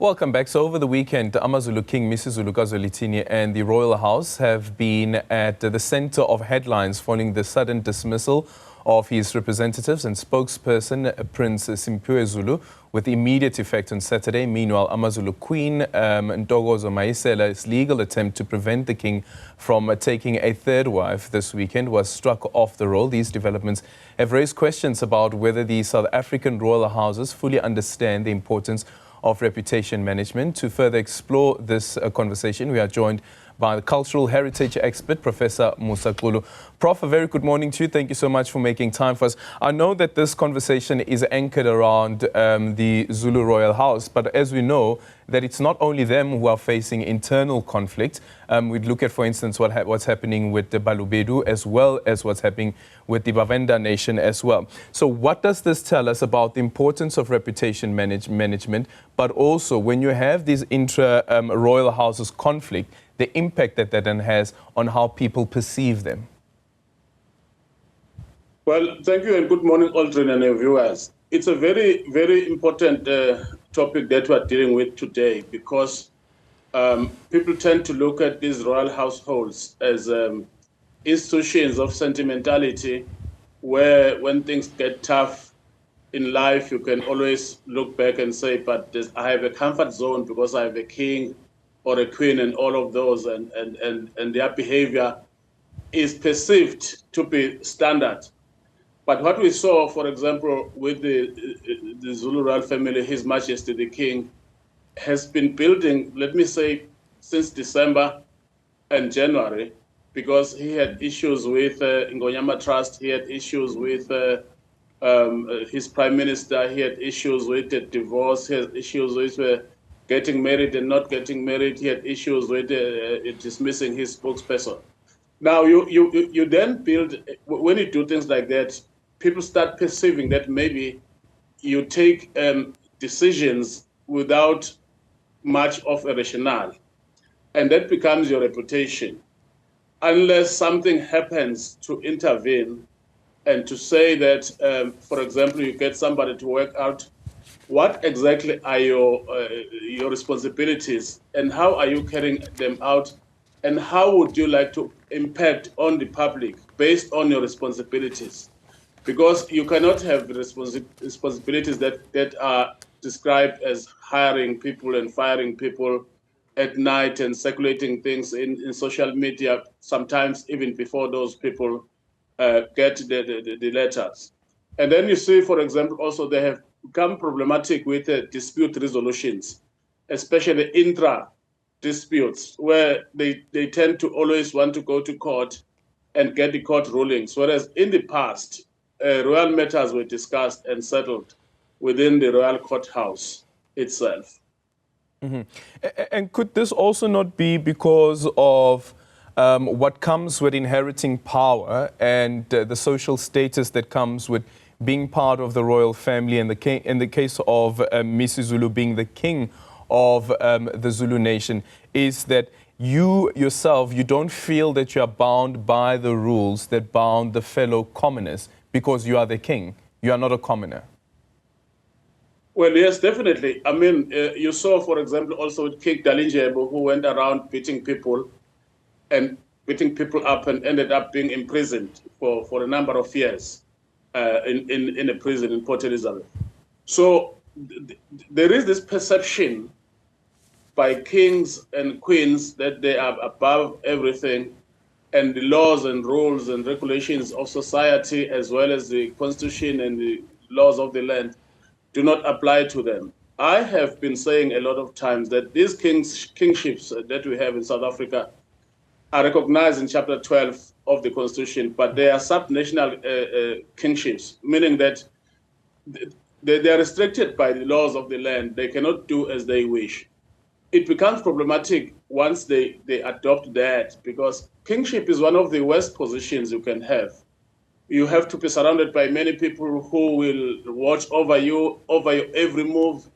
Welcome back. So over the weekend, AmaZulu King Misuzulu, kaZwelithini and the Royal House have been at the center of headlines following the sudden dismissal of his representatives and spokesperson, Prince Simphiwe Zulu, with immediate effect on Saturday. Meanwhile, AmaZulu Queen Ntokozo KaMayisela's legal attempt to prevent the king from taking a third wife this weekend was struck off the roll. These developments have raised questions about whether the South African royal houses fully understand the importance of reputation management. To further explore this conversation, we are joined by the cultural heritage expert, Professor Musa Xulu. Prof, a very good morning to you. Thank you so much for making time for us. I know that this conversation is anchored around the Zulu royal house, but as we know, that it's not only them who are facing internal conflict. We'd look at, for instance, what's happening with the Balobedu, as well as what's happening with the Bavenda nation as well. So what does this tell us about the importance of reputation management, but also when you have these intra-royal houses conflict, the impact that then has on how people perceive them? Well, thank you and good morning, Aldrin and viewers. It's a very, very important topic that we're dealing with today because people tend to look at these royal households as institutions of sentimentality, where when things get tough in life, you can always look back and say, but I have a comfort zone because I have a king or a queen and all of those, and their behavior is perceived to be standard. But what we saw, for example, with the Zulu royal family, His Majesty the King, has been building, let me say, since December and January, because he had issues with Ngonyama Trust, he had issues with his prime minister, he had issues with the divorce, he had issues with getting married and not getting married, he had issues with dismissing his spokesperson. Now, you then build, when you do things like that, people start perceiving that maybe you take decisions without much of a rationale, and that becomes your reputation. Unless something happens to intervene and to say that, for example, you get somebody to work out what exactly are your responsibilities and how are you carrying them out, and how would you like to impact on the public based on your responsibilities? Because you cannot have responsibilities that are described as hiring people and firing people at night and circulating things in social media, sometimes even before those people get the letters. And then you see, for example, also they have become problematic with dispute resolutions, especially intra-disputes, where they tend to always want to go to court and get the court rulings, whereas in the past, royal matters were discussed and settled within the royal courthouse itself. Mm-hmm. And could this also not be because of what comes with inheriting power and the social status that comes with being part of the royal family, and in the case of Misuzulu being the king of the Zulu nation, is that you yourself, you don't feel that you are bound by the rules that bound the fellow commoners because you are the king, you are not a commoner? Well, yes, definitely. I mean, you saw, for example, also with King Dalindyebo, who went around beating people up and ended up being imprisoned for a number of years in a prison in Port Elizabeth. So there is this perception by kings and queens that they are above everything, and the laws and rules and regulations of society, as well as the constitution and the laws of the land, do not apply to them. I have been saying a lot of times that these kingships that we have in South Africa are recognized in Chapter 12 of the Constitution, but they are subnational kingships, meaning that they are restricted by the laws of the land. They cannot do as they wish. It becomes problematic once they adopt that, because kingship is one of the worst positions you can have. You have to be surrounded by many people who will watch over your every move.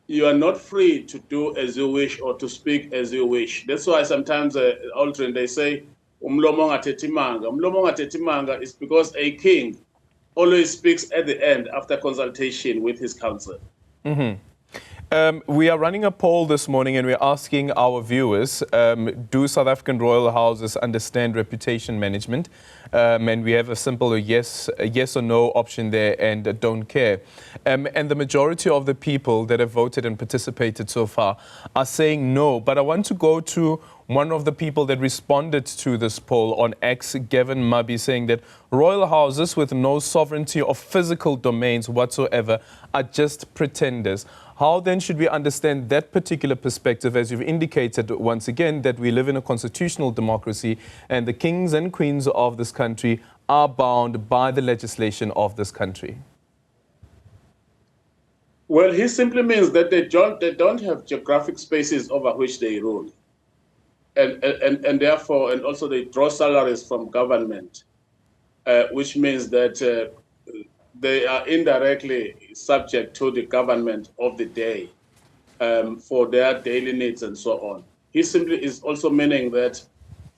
You are not free to do as you wish or to speak as you wish. That's why sometimes, Aldrin, they say, umlomo ungathethi imanga. Umlomo ungathethi imanga is because a king always speaks at the end after consultation with his council. Mm-hmm. We are running a poll this morning and we're asking our viewers, do South African royal houses understand reputation management? And we have a simple yes or no option there and don't care. And the majority of the people that have voted and participated so far are saying no. But I want to go to one of the people that responded to this poll on X, Gavin Mubby, saying that royal houses with no sovereignty or physical domains whatsoever are just pretenders. How then should we understand that particular perspective, as you've indicated once again, that we live in a constitutional democracy and the kings and queens of this country are bound by the legislation of this country? Well, he simply means that they don't have geographic spaces over which they rule. And therefore, and also they draw salaries from government, which means that they are indirectly subject to the government of the day for their daily needs and so on. He simply is also meaning that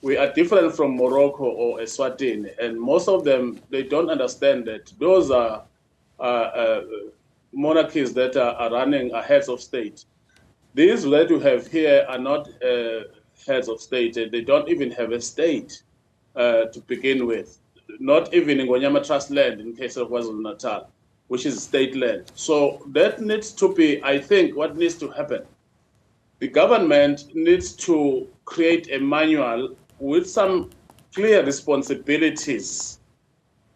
we are different from Morocco or Eswatini, and most of them, they don't understand that those are monarchies that are running heads of state. These that you have here are not heads of state. They don't even have a state to begin with. Not even in Ngonyama Trust land in case of KwaZulu-Natal, which is state land. So that needs to be, I think, what needs to happen. The government needs to create a manual with some clear responsibilities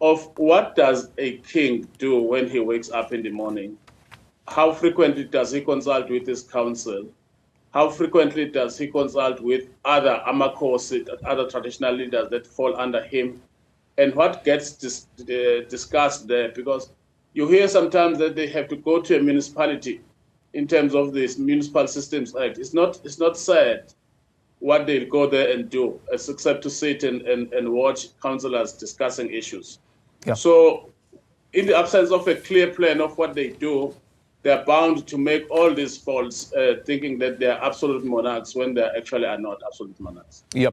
of what does a king do when he wakes up in the morning? How frequently does he consult with his council? How frequently does he consult with other Amakosi, other traditional leaders that fall under him? And what gets discussed there? Because you hear sometimes that they have to go to a municipality in terms of this Municipal Systems Act. It's not said what they'll go there and do, except to sit and watch councillors discussing issues. Yeah. So in the absence of a clear plan of what they do, they're bound to make all these faults, thinking that they're absolute monarchs when they actually are not absolute monarchs. Yep.